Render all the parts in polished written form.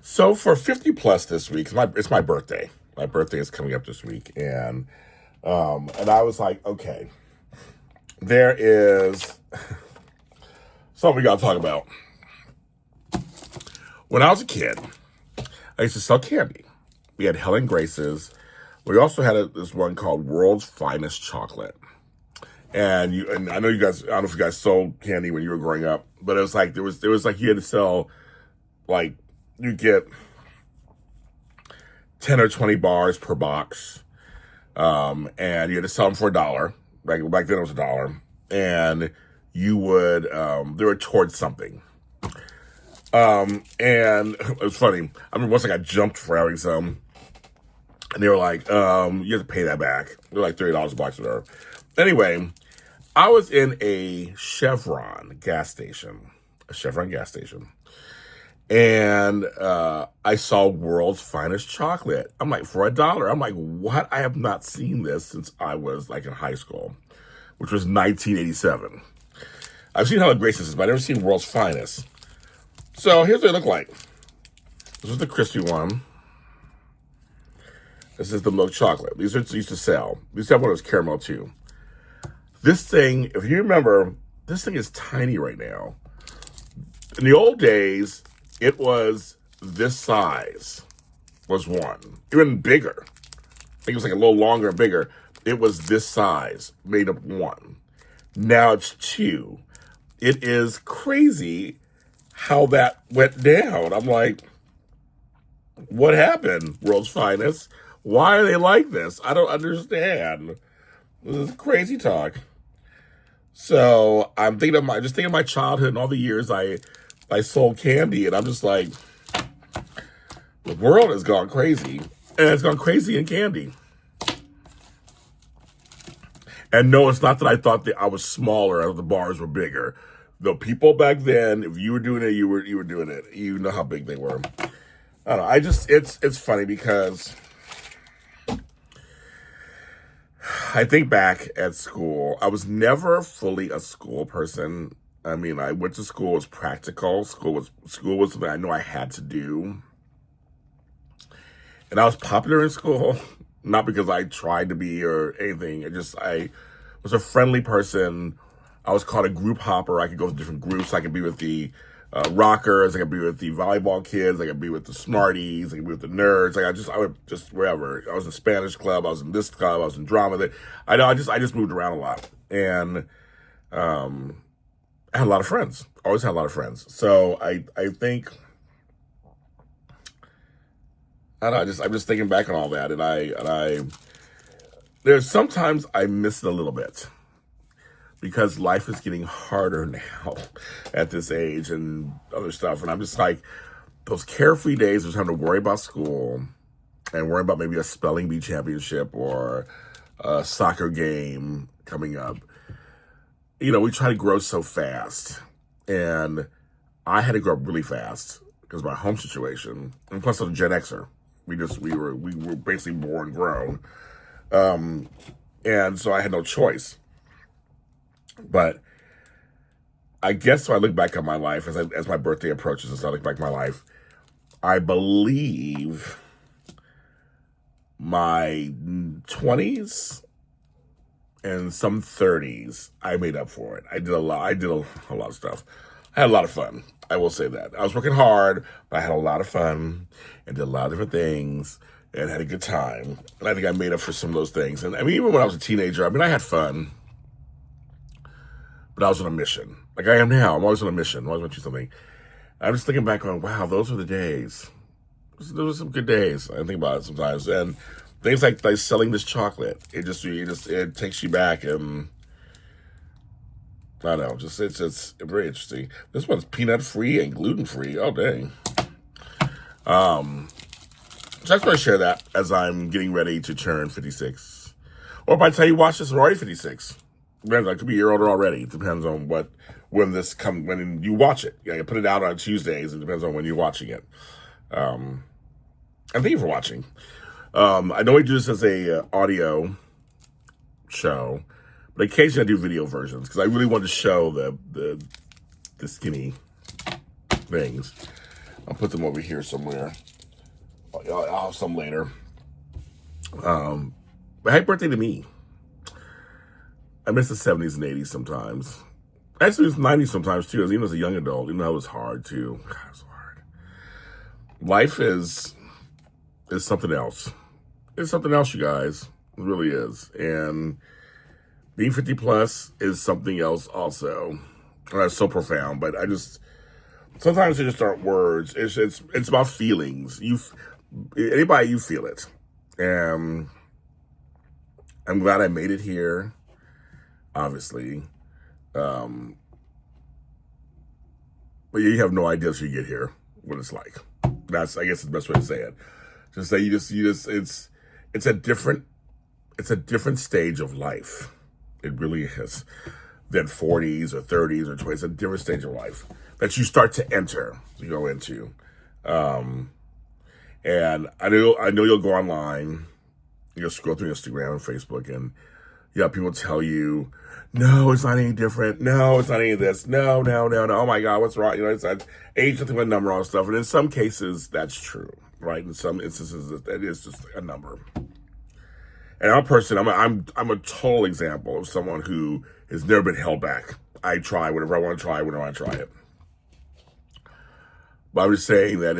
So for 50 plus this week, it's my birthday. My birthday is coming up this week, and I was like, okay, there is something we got to talk about. When I was a kid, I used to sell candy. We had Helen Grace's. We also had this one called World's Finest Chocolate. And I know you guys. I don't know if you guys sold candy when you were growing up, but it was like there was like you had to sell, like, you get 10 or 20 bars per box, and you had to sell them for $1. Back then it was $1, and you would they were towards something. And it was funny. I remember once I got jumped for having some, and they were like, you have to pay that back. They're like $30 a box or whatever. Anyway, I was in a Chevron gas station, and I saw World's Finest Chocolate. I'm like, for $1. I'm like, what? I have not seen this since I was like in high school, which was 1987. I've seen Helen Grace's, but I've never seen World's Finest. So here's what they look like. This is the crispy one. This is the milk chocolate. These used to sell. We used to have one that was caramel too. This thing, if you remember, this thing is tiny right now. In the old days, it was this size, was one. Even bigger. I think it was like a little longer and bigger. It was this size, made up one. Now it's two. It is crazy how that went down. I'm like, what happened, World's Finest? Why are they like this? I don't understand. This is crazy talk. So I'm thinking of my childhood and all the years I sold candy, and I'm just like, the world has gone crazy, and it's gone crazy in candy. And no, it's not that I thought that I was smaller or the bars were bigger. The people back then, if you were doing it, you were doing it. You know how big they were. I don't know. It's funny because I think back at school, I was never fully a school person. I mean, I went to school, it was practical. School was something I knew I had to do. And I was popular in school, not because I tried to be or anything. I was a friendly person. I was called a group hopper. I could go to different groups. I could be with the rockers. I could be with the volleyball kids. I could be with the smarties. I could be with the nerds. I would just wherever. I was in Spanish club. I was in this club. I was in drama. I just moved around a lot, and I had a lot of friends. Always had a lot of friends. So I think I don't know. I'm just thinking back on all that, and I there's sometimes I miss it a little bit, because life is getting harder now at this age and other stuff. And I'm just like, those carefree days of having to worry about school and worry about maybe a spelling bee championship or a soccer game coming up. You know, we try to grow so fast. And I had to grow up really fast because of my home situation. And plus, I'm a Gen Xer. We were basically born grown. And so I had no choice. But I guess when I look back on my life, as my birthday approaches, and I look back at my life, I believe my 20s and some 30s, I made up for it. I did a lot of stuff. I had a lot of fun. I will say that. I was working hard, but I had a lot of fun and did a lot of different things and had a good time. And I think I made up for some of those things. And I mean, even when I was a teenager, I had fun. But I was on a mission. Like I am now. I'm always on a mission. I always want to do something. I'm just thinking back on, wow, those were the days. Those were some good days. I think about it sometimes. And things like selling this chocolate, it takes you back, and I don't know, it's very interesting. This one's peanut free and gluten free. Oh dang. So I just want to share that as I'm getting ready to turn 56. Or by the time you watch this, I'm already 56. I could be a year older already. It depends on when you watch it. You put it out on Tuesdays. It depends on when you're watching it. And thank you for watching. I know we do this as a audio show, but occasionally I do video versions because I really want to show the skinny things. I'll put them over here somewhere. I'll have some later. But happy birthday to me. I miss the 70s and 80s sometimes. Actually, it's 90s sometimes too. Even as a young adult, even though it was hard too. God, it was hard. Life is something else. It's something else, you guys. It really is. And being 50 plus is something else also. And that's so profound. But sometimes they just aren't words. It's about feelings. Anybody, you feel it. And I'm glad I made it here. Obviously. But you have no idea till you get here what it's like. That's, I guess, the best way to say it. Just say it's a different stage of life. It really is, than 40s or 30s or 20s. It's a different stage of life that you start to go into. And I know you'll go online, you'll scroll through Instagram and Facebook, and people tell you, no, it's not any different. No, it's not any of this. No. Oh my God, what's wrong? It's that age, nothing but a number on stuff. And in some cases, that's true, right? In some instances, that is just a number. And I'm a person, I'm a total example of someone who has never been held back. I try whatever I want to try, whenever I try it. But I'm just saying that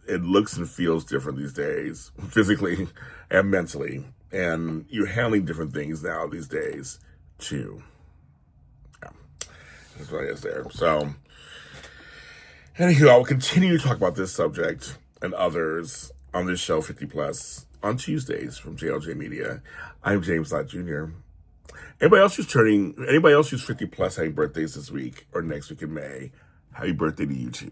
it looks and feels different these days, physically and mentally. And you're handling different things now these days, too. Yeah, that's what it is there. So, anywho, I will continue to talk about this subject and others on this show, 50 Plus, on Tuesdays from JLJ Media. I'm James Lott Jr. Anybody else who's 50 plus having birthdays this week or next week in May, happy birthday to you too.